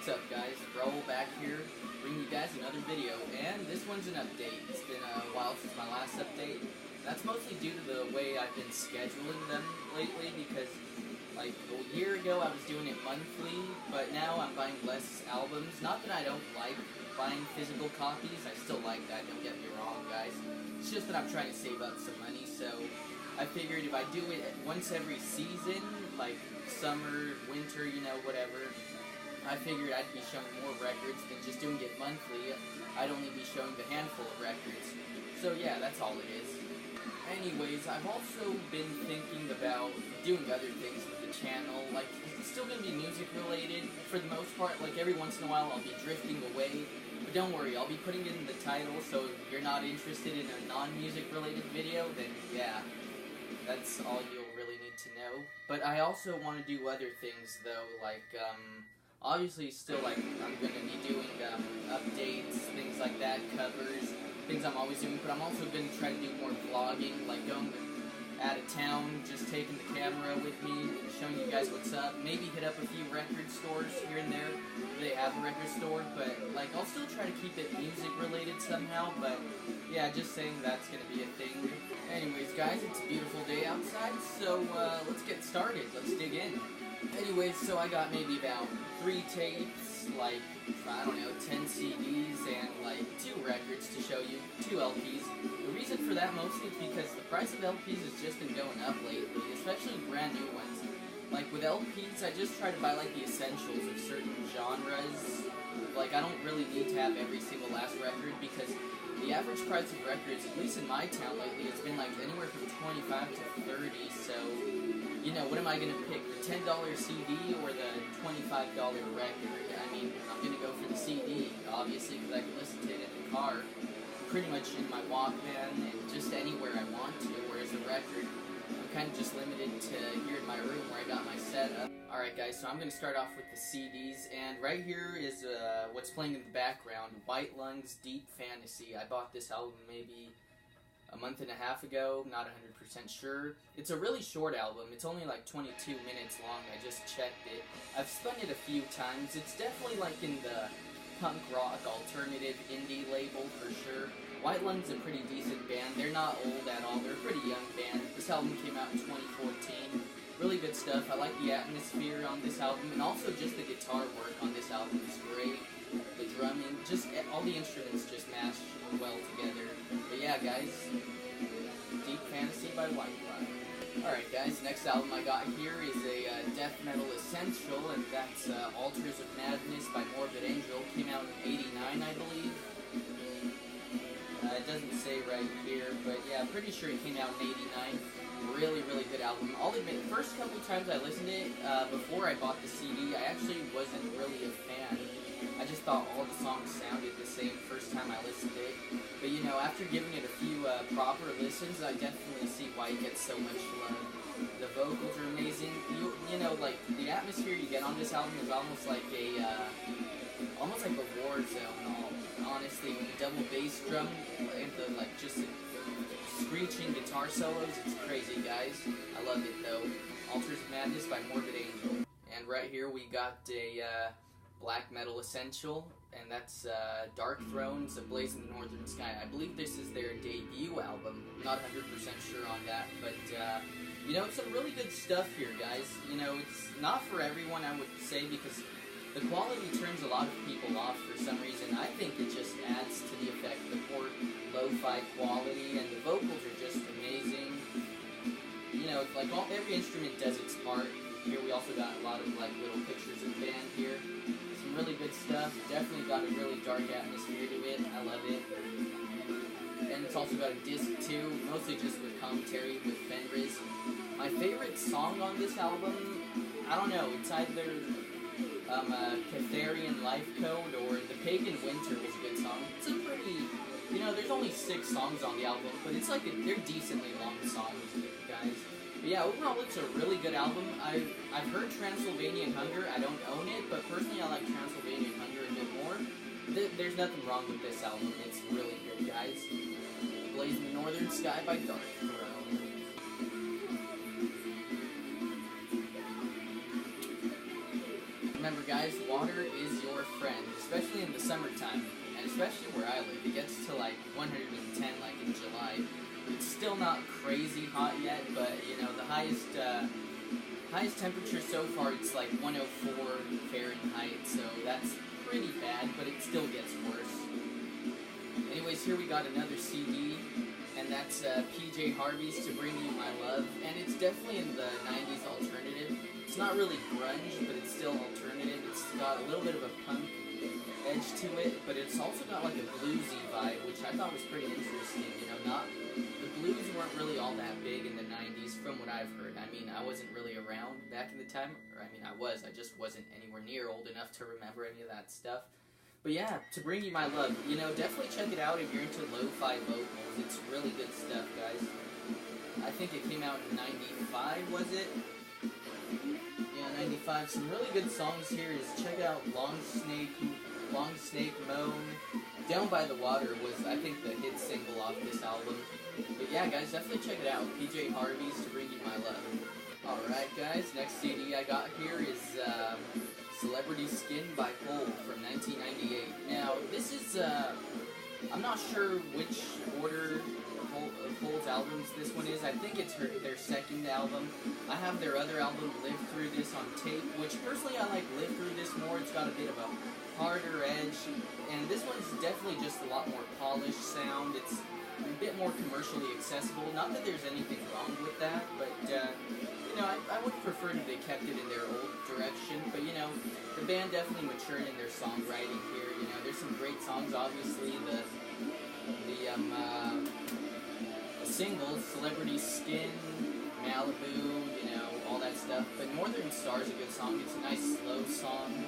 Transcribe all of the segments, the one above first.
What's up, guys? Raul back here, bringing you guys another video, and this one's an update. It's been a while since my last update. That's mostly due to the way I've been scheduling them lately, because like a year ago I was doing it monthly, but now I'm buying less albums. Not that I don't like buying physical copies, I still like that, don't get me wrong, guys. It's just that I'm trying to save up some money, so I figured if I do it once every season, like summer, winter, you know, whatever, I figured I'd be showing more records than just doing it monthly. I'd only be showing the handful of records. So yeah, that's all it is. Anyways, I've also been thinking about doing other things with the channel. Like, it's still going to be music related for the most part. Like, every once in a while I'll be drifting away. But don't worry, I'll be putting it in the title, so if you're not interested in a non-music related video, then yeah, that's all you'll really need to know. But I also want to do other things though, like, obviously still, like, I'm going to be doing updates, things like that, covers, things I'm always doing, but I'm also going to try to do more vlogging, like going out of town, just taking the camera with me, showing you guys what's up, maybe hit up a few record stores here and there, they have a record store, but, like, I'll still try to keep it music related somehow, but, yeah, just saying that's going to be a thing. Anyways, guys, it's a beautiful day outside, so, let's get started, let's dig in. Anyways, so I got maybe about 3 tapes, like, I don't know, 10 CDs, and like 2 records to show you, 2 LPs. The reason for that mostly is because the price of LPs has just been going up lately, especially brand new ones. Like with LPs, I just try to buy like the essentials of certain genres. Like, I don't really need to have every single last record, because the average price of records, at least in my town lately, has been like anywhere from 25 to 30, so, you know, what am I going to pick, the $10 CD or the $25 record? I mean, I'm going to go for the CD, obviously, because I can listen to it in the car, pretty much in my Walkman, and just anywhere I want to, whereas a record, I'm kind of just limited to here in my room where I got my setup. Alright guys, so I'm going to start off with the CDs, and right here is what's playing in the background, White Lungs Deep Fantasy. I bought this album maybe a month and a half ago, not 100% sure. It's a really short album, it's only like 22 minutes long, I just checked it. I've spun it a few times, it's definitely like in the punk rock alternative indie label for sure. White Lungs is a pretty decent band, they're not old at all, they're a pretty young band. This album came out in 2014. Really good stuff. I like the atmosphere on this album, and also just the guitar work on this album is great. The drumming, just all the instruments just match well together. But yeah, guys, Deep Fantasy by White Lungs. Alright guys, next album I got here is a death metal essential, and that's Altars of Madness by Morbid Angel. Came out in '89, I believe. It doesn't say right here, but yeah, I'm pretty sure it came out in '89. Really, really good album. I'll admit, the first couple times I listened to it, before I bought the CD, I actually wasn't really a fan. I just thought all the songs sounded the same first time I listened to it. But, you know, after giving it a few proper listens, I definitely see why it gets so much love. The vocals are amazing. You know, like, the atmosphere you get on this album is almost like a war zone, honestly. With the double bass drum and the, like, just screeching guitar solos, it's crazy, guys. I love it, though. Altars of Madness by Morbid Angel. And right here we got a black metal essential, and that's Dark Thrones, A Blaze in the Northern Sky. I believe this is their debut album. I'm not 100% sure on that, but, you know, some really good stuff here, guys. You know, it's not for everyone, I would say, because the quality turns a lot of people off for some reason. I think it just adds to the effect, the poor lo-fi quality, and the vocals are just amazing. You know, it's like every instrument does its part. Here we also got a lot of like little pictures of the band here. Some really good stuff. Definitely got a really dark atmosphere to it. I love it. And it's also got a disc too, mostly just with commentary with Fenriz. My favorite song on this album, I don't know, it's either Catharian Life Code or The Pagan Winter was a good song. It's a pretty, you know, there's only 6 songs on the album, but it's like they're decently long songs, guys. But yeah, overall it's a really good album. I've heard Transylvanian Hunger, I don't own it, but personally I like Transylvanian Hunger a bit more. There's nothing wrong with this album, it's really good, guys. Blaze in the Northern Sky by Dark Throne. Remember, guys, guys, water is your friend, especially in the summertime, and especially where I live. It gets to like 110 like in July. It's still not crazy hot yet, but you know, the highest temperature so far, it's like 104 Fahrenheit, so that's pretty bad, but it still gets worse. Anyways, here we got another CD, and that's PJ Harvey's To Bring You My Love, and it's definitely in the 90s alternative. It's not really grunge, but it's still alternative. It's got a little bit of a punk edge to it, but it's also got like a bluesy vibe, which I thought was pretty interesting. You know, the blues weren't really all that big in the 90s from what I've heard. I mean, I wasn't really around back in the time, or I mean, I just wasn't anywhere near old enough to remember any of that stuff. But yeah, To Bring You My Love, you know, definitely check it out if you're into lo-fi vocals. It's really good stuff, guys. I think it came out in 95, was it? Yeah, 95. Some really good songs here is check out Long Snake Moan. Down by the Water was, I think, the hit single off this album. But yeah, guys, definitely check it out. PJ Harvey's To Bring You My Love. Alright, guys, next CD I got here is Celebrity Skin by Hole from 1998. Now, this is, I'm not sure which order of Hole's albums this one is. I think it's their second album. I have their other album, Live Through This, on tape, which personally I like Live Through This more. It's got a bit of a harder edge, and this one's definitely just a lot more polished sound. It's a bit more commercially accessible. Not that there's anything wrong with that, but, you know, I would prefer if they kept it in their old direction, but, you know, the band definitely matured in their songwriting here. You know, there's some great songs, obviously. The singles, Celebrity Skin, Malibu, you know, all that stuff. But Northern Star is a good song. It's a nice slow song.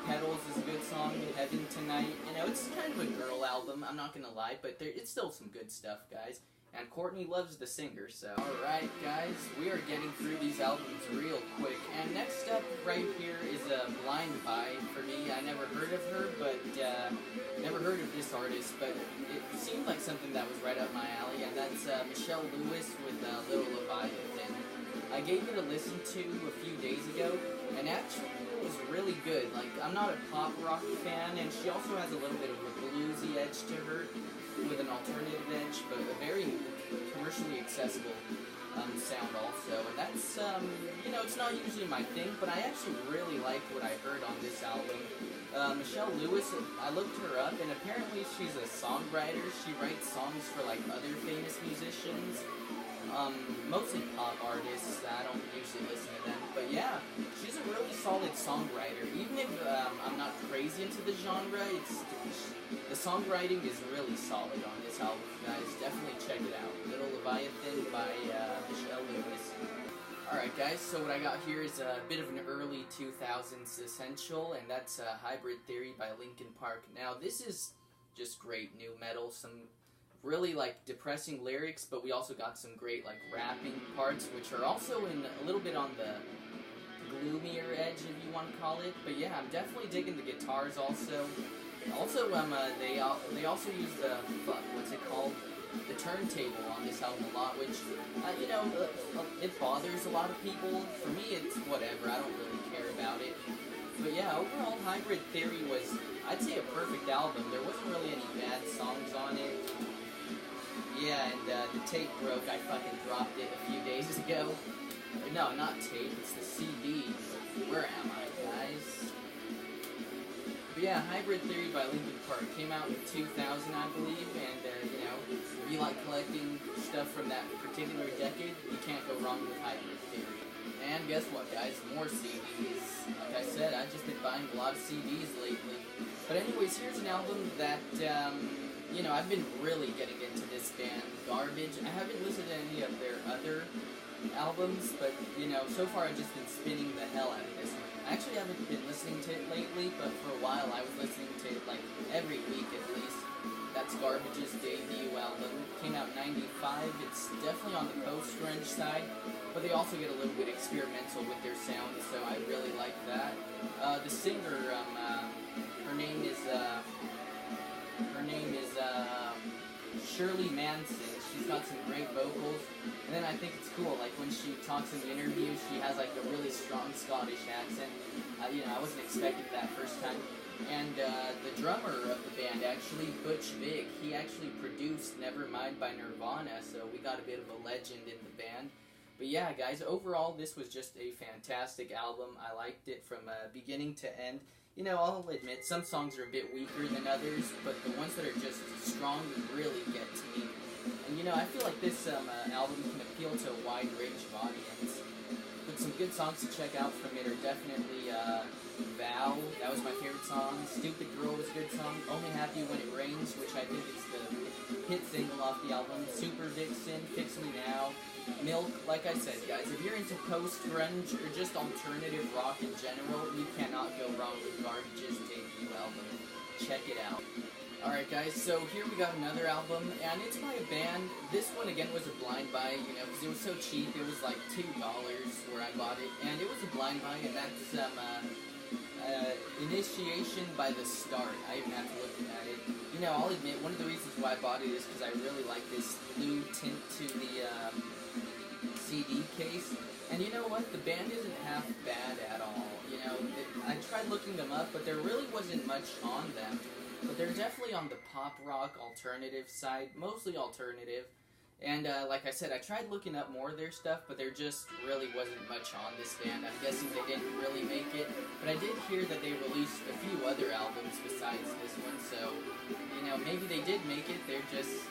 Petals is a good song. Heaven Tonight. You know, it's kind of a girl album, I'm not gonna lie, but it's still some good stuff, guys. And Courtney loves the singer, so. Alright, guys, we are getting through these albums real quick. And next up right here is Blind By for me. I never heard of her, but, never heard of this artist, but it seemed like something that was right up my alley, and that's Michelle Lewis with Little Leviathan. I gave it a listen to a few days ago, and actually it was really good. Like, I'm not a pop rock fan, and she also has a little bit of a bluesy edge to her, with an alternative edge, but a very commercially accessible sound also. And that's, you know, it's not usually my thing, but I actually really liked what I heard on this album. Michelle Lewis, I looked her up, and apparently she's a songwriter. She writes songs for, like, other famous musicians. Mostly pop artists. I don't usually listen to them, but yeah, she's a really solid songwriter. Even if I'm not crazy into the genre, the songwriting is really solid on this album, guys. Definitely check it out. Little Leviathan by Michelle Lewis. Alright, guys, so what I got here is a bit of an early 2000s essential, and that's Hybrid Theory by Linkin Park. Now, this is just great new metal, some really, like, depressing lyrics, but we also got some great, like, rapping parts, which are also in a little bit on the gloomier edge, if you want to call it. But yeah, I'm definitely digging the guitars also. Also, they also use the, what's it called? The turntable on this album a lot, which, you know, it bothers a lot of people. For me, it's whatever. I don't really care about it. But yeah, overall, Hybrid Theory was, I'd say, a perfect album. There wasn't really any bad songs on it. Yeah, and the tape broke. I fucking dropped it a few days ago. No, not tape. It's the CD. Where am I, guys? But yeah, Hybrid Theory by Linkin Park came out in 2000, I believe, and, you know, if you like collecting stuff from that particular decade, you can't go wrong with Hybrid Theory. And guess what, guys? More CDs. Like I said, I've just been buying a lot of CDs lately. But anyways, here's an album that, you know, I've been really getting into this band, Garbage. I haven't listened to any of their other albums, but, you know, so far I've just been spinning the hell out of this one. I actually haven't been listening to it lately, but for a while I was listening to it, like, every week at least. That's Garbage's debut album. It came out in 95. It's definitely on the post-grunge side, but they also get a little bit experimental with their sound, so I really like that. The singer, her name is Shirley Manson. She's got some great vocals, and then I think it's cool, like, when she talks in the interview, she has, like, a really strong Scottish accent. I wasn't expecting that first time. And the drummer of the band, actually, Butch Vig, he actually produced Nevermind by Nirvana, so we got a bit of a legend in the band. But yeah, guys, overall, this was just a fantastic album. I liked it from beginning to end. I'll admit, some songs are a bit weaker than others, but the ones that are just strong really get to me. And, I feel like this album can appeal to a wide range of audience. But some good songs to check out from it are definitely Vow, that was my favorite song. Stupid Girl was a good song. Only Happy When It Rains, which I think is the hit single off the album. Super Vixen, Fix Me Now, Milk. Like I said, guys, if you're into post-grunge or just alternative rock in general, you cannot go wrong with Garbage's debut album. Check it out. Alright guys, so here we got another album, and it's by a band. This one again was a blind buy, because it was so cheap. It was like $2 where I bought it, and it was a blind buy, and that's Initiation by The Start. I even have to look at it. I'll admit, one of the reasons why I bought it is because I really like this blue tint to the CD case. And you know what? The band isn't half bad at all. I tried looking them up, but there really wasn't much on them. But they're definitely on the pop rock alternative side, mostly alternative. And like I said, I tried looking up more of their stuff, but there just really wasn't much on this band. I'm guessing they didn't really make it. But I did hear that they released a few other albums besides this one, so, maybe they did make it. They're just,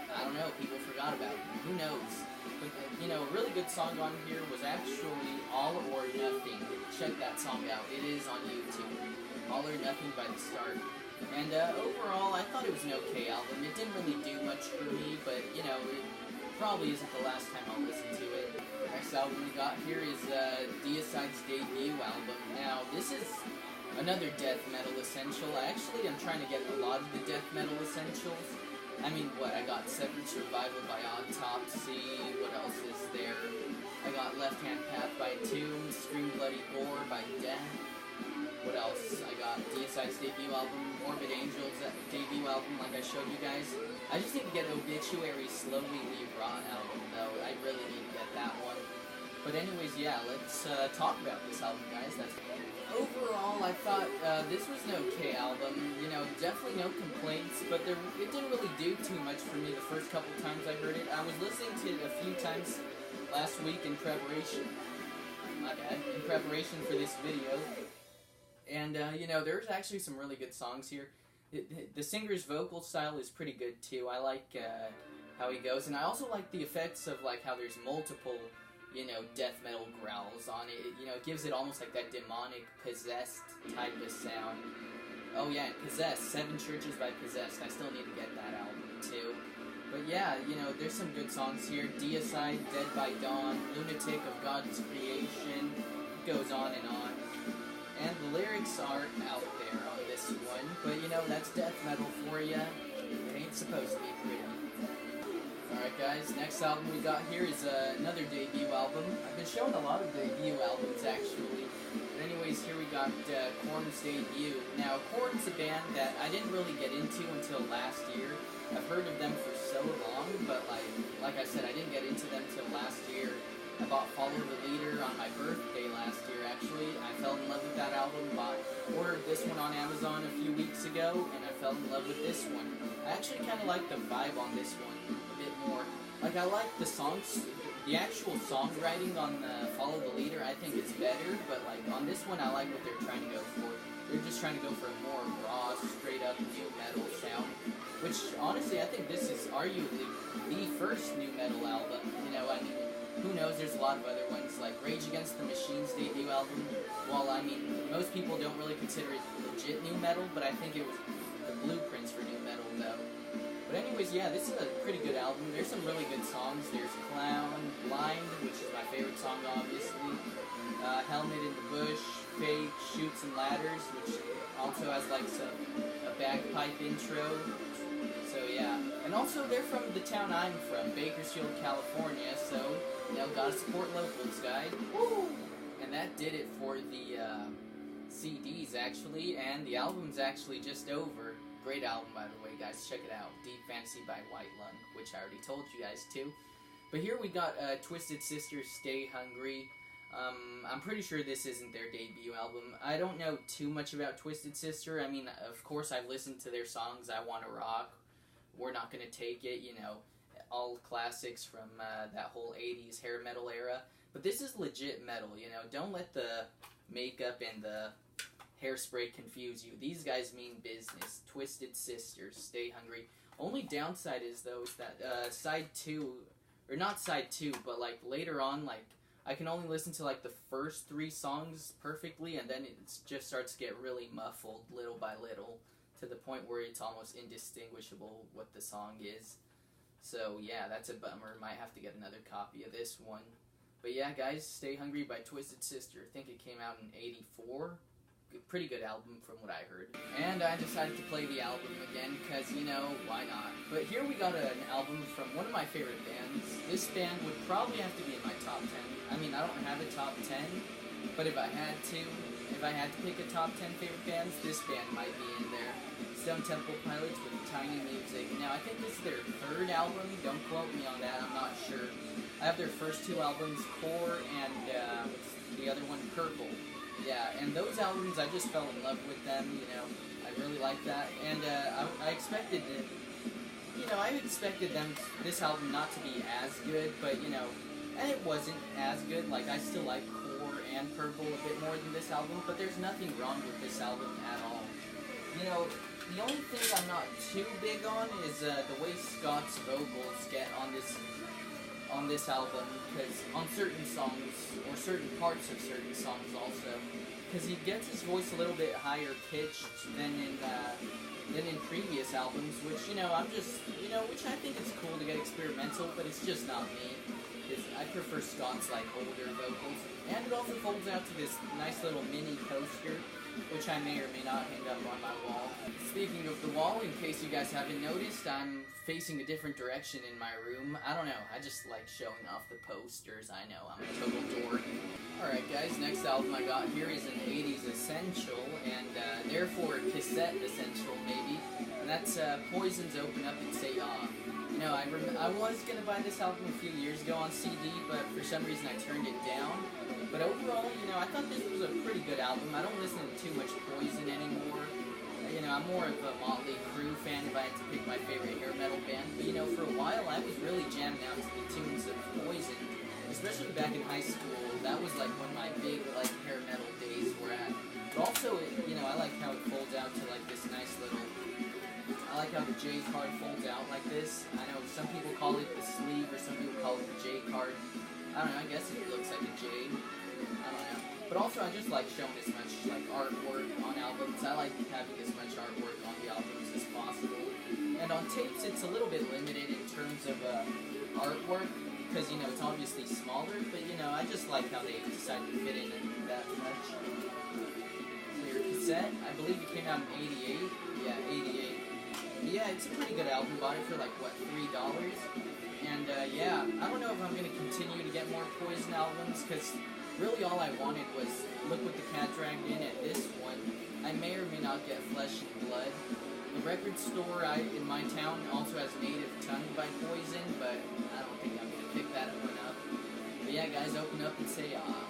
I don't know, people forgot about it. Who knows? But, a really good song on here was actually All or Nothing. Check that song out. It is on YouTube. All or Nothing by The Start. And overall, I thought it was an okay album. It didn't really do much for me, but, it probably isn't the last time I'll listen to it. The next album we got here is Deicide's debut album. Now, this is another death metal essential. Actually, I'm trying to get a lot of the death metal essentials. I mean, I got Severed Survival by Autopsy. What else is there? I got Left Hand Path by Tomb, Scream Bloody Gore by Death. What else? I got Deicide's debut album, Morbid Angel's debut album, like I showed you guys. I just need to get Obituary's Slowly We Rot album, though. I really need to get that one. But anyways, yeah, let's talk about this album, guys. Overall, I thought this was an okay album. Definitely no complaints, but it didn't really do too much for me the first couple times I heard it. I was listening to it a few times last week in preparation. My bad. In preparation for this video. And, there's actually some really good songs here. The singer's vocal style is pretty good, too. I like how he goes. And I also like the effects of, how there's multiple, death metal growls on it. It gives it almost like that demonic, possessed type of sound. Oh, yeah, and Possessed. 7 Churches by Possessed. I still need to get that album, too. But, yeah, there's some good songs here. Deicide, Dead by Dawn, Lunatic of God's Creation. It goes on and on. And the lyrics are out there on this one, but that's death metal for you. It ain't supposed to be pretty. Alright guys, next album we got here is another debut album. I've been showing a lot of debut albums actually. But anyways, here we got Korn's debut. Now, Korn's a band that I didn't really get into until last year. I've heard of them for so long, but like I said, I didn't get into them till last year. I bought Follow the Leader on my birthday last year, actually. I fell in love with that album, ordered this one on Amazon a few weeks ago, and I fell in love with this one. I actually kind of like the vibe on this one a bit more. I like the songs, the actual songwriting on Follow the Leader, I think it's better, but on this one, I like what they're trying to go for. They're just trying to go for a more raw, straight-up new metal sound, which, honestly, I think this is arguably the first new metal album. Who knows, there's a lot of other ones, like Rage Against the Machine's debut album. Well, most people don't really consider it legit new metal, but I think it was the blueprints for new metal, though. But anyways, yeah, this is a pretty good album. There's some really good songs. There's Clown, Blind, which is my favorite song, obviously. Helmet in the Bush, Fake, Chutes and Ladders, which also has, a bagpipe intro. So, yeah. And also, they're from the town I'm from, Bakersfield, California, so, gotta support locals, guys. Woo! And that did it for the CDs, actually, and the album's actually just over. Great album, by the way, guys. Check it out. Deep Fantasy by White Lung, which I already told you guys, too. But here we got Twisted Sister, Stay Hungry. I'm pretty sure this isn't their debut album. I don't know too much about Twisted Sister. I mean, of course, I've listened to their songs. I Wanna Rock, We're Not Gonna Take It, you know, all classics from that whole 80s hair metal era. But this is legit metal, you know. Don't let the makeup and the hairspray confuse you. These guys mean business. Twisted Sisters, Stay Hungry. Only downside is, though, is that side 2, or not side 2, but like later on, like, I can only listen to like the first 3 songs perfectly, and then it just starts to get really muffled little by little to the point where it's almost indistinguishable what the song is. So yeah, that's a bummer. Might have to get another copy of this one. But yeah, guys, Stay Hungry by Twisted Sister. I think it came out in '84. Pretty good album from what I heard. And I decided to play the album again because, you know, why not? But here we got an album from one of my favorite bands. This band would probably have to be in my top 10. I mean, I don't have a top 10, but if I had to pick a top 10 favorite bands, this band might be in there. Stone Temple Pilots with Tiny Music. Now, I think this is their 3rd album. Don't quote me on that, I'm not sure. I have their first 2 albums, Core and the other one, Purple. Yeah, and those albums, I just fell in love with them, you know. I really like that. And I expected it. You know, I expected this album not to be as good, but, you know, and it wasn't as good. Like, I still like Core and Purple a bit more than this album, but there's nothing wrong with this album at all. You know, the only thing I'm not too big on is the way Scott's vocals get on this album, because on certain songs, or certain parts of certain songs also, because he gets his voice a little bit higher pitched than in previous albums, which, you know, which I think is cool to get experimental, but it's just not me, because I prefer Scott's, like, older vocals. And it also folds out to this nice little mini coaster, which I may or may not hang up on my wall. Speaking of the wall, in case you guys haven't noticed, I'm facing a different direction in my room. I don't know, I just like showing off the posters. I know, I'm a total dork. Alright guys, next album I got here is an 80s essential, and therefore a cassette essential maybe, and that's Poison's Open Up and Say Ah. You know, I was going to buy this album a few years ago on CD, but for some reason I turned it down. But overall, you know, I thought this was a pretty good album. I don't listen to too much Poison anymore. You know, I'm more of a Motley Crue fan if I had to pick my favorite hair metal band. But, you know, for a while I was really jammed out to the tunes of Poison, especially back in high school. That was like when my big, like, hair metal days were at. But also, you know, I like how it folds out to, like, this nice little... I like how the J card folds out like this. I know some people call it the sleeve, or some people call it the J card. I don't know, I guess it looks like a J. I don't know. But also, I just like showing as much, like, artwork on albums. I like having as much artwork on the albums as possible. And on tapes, it's a little bit limited in terms of artwork, because, you know, it's obviously smaller, but, you know, I just like how they decided to fit in that much. Clear cassette, I believe it came out in '88. Yeah, '88. Yeah, it's a pretty good album. Bought it for, like, what, $3? And, yeah, I don't know if I'm going to continue to get more Poison albums, because really all I wanted was Look What the Cat Dragged In at this one. I may or may not get Flesh and Blood. The record store in my town also has Native Tongue by Poison, but I don't think I'm going to pick that one up. But yeah, guys, open up and say ah.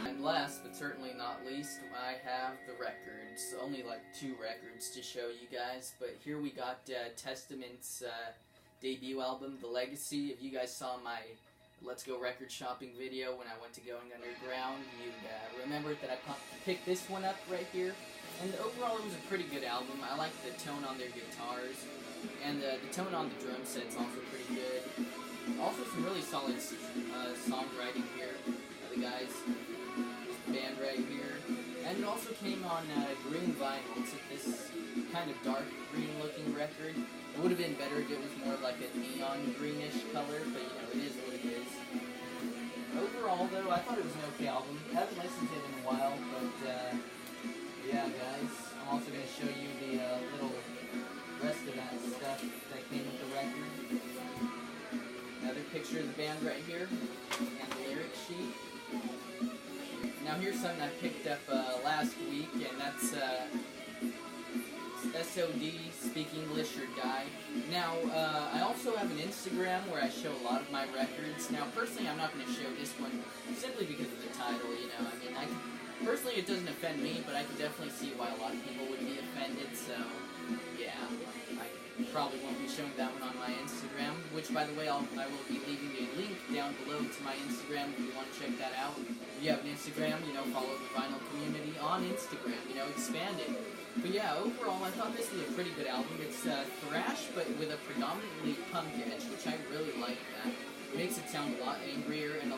And last, but certainly not least, I have the records. Only like 2 records to show you guys, but here we got Testament's debut album, The Legacy. If you guys saw my Let's Go record shopping video when I went to Going Underground, you'd remember that I picked this one up right here. And overall, it was a pretty good album. I like the tone on their guitars, and the tone on the drum set's also pretty good. Also, some really solid songwriting here by the guys. Band right here. And it also came on green vinyl. It's this kind of dark green looking record. It would have been better if it was more like a neon greenish color, but you know, it is what it is. Overall though, I thought it was an okay album. Haven't listened to it in a while, but yeah guys, I'm also going to show you the little rest of that stuff that came with the record. Another picture of the band right here, and the lyric sheet. Now here's something I picked up last week, and that's SOD, Speak English or Die. Now, I also have an Instagram where I show a lot of my records. Now, personally, I'm not going to show this one simply because of the title, you know. I mean, personally, it doesn't offend me, but I can definitely see why a lot of people would be offended, so, yeah. I probably won't be showing that one on my Instagram, which, by the way, I will be leaving a link down below to my Instagram if you want to check that out. If you have an Instagram, you know, follow the vinyl community on Instagram, you know, expand it. But yeah, overall, I thought this was a pretty good album. It's thrash, but with a predominantly punk edge, which I really like that. It makes it sound a lot angrier, and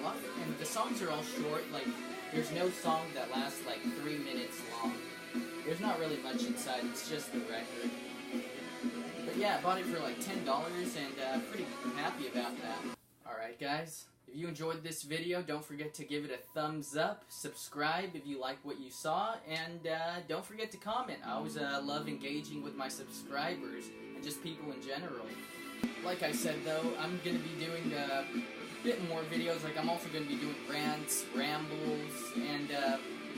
the songs are all short. Like, there's no song that lasts like 3 minutes long. There's not really much inside. It's just the record. But yeah, I bought it for like $10, and pretty happy about that. Alright guys, if you enjoyed this video, don't forget to give it a thumbs up, subscribe if you like what you saw, and don't forget to comment. I always love engaging with my subscribers, and just people in general. Like I said though, I'm going to be doing a bit more videos. Like, I'm also going to be doing rants, rambles, and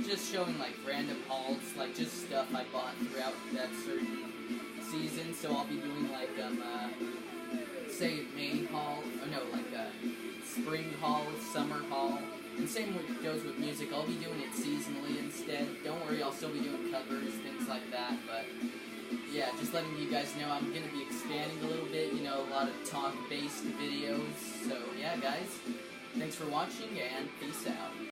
just showing like random hauls, like just stuff I bought throughout that certain season. So I'll be doing like say May haul, or no, like spring haul, summer haul, and same goes with music. I'll be doing it seasonally instead. Don't worry, I'll still be doing covers, things like that. But yeah, just letting you guys know I'm gonna be expanding a little bit. You know, a lot of talk-based videos. So yeah, guys, thanks for watching and peace out.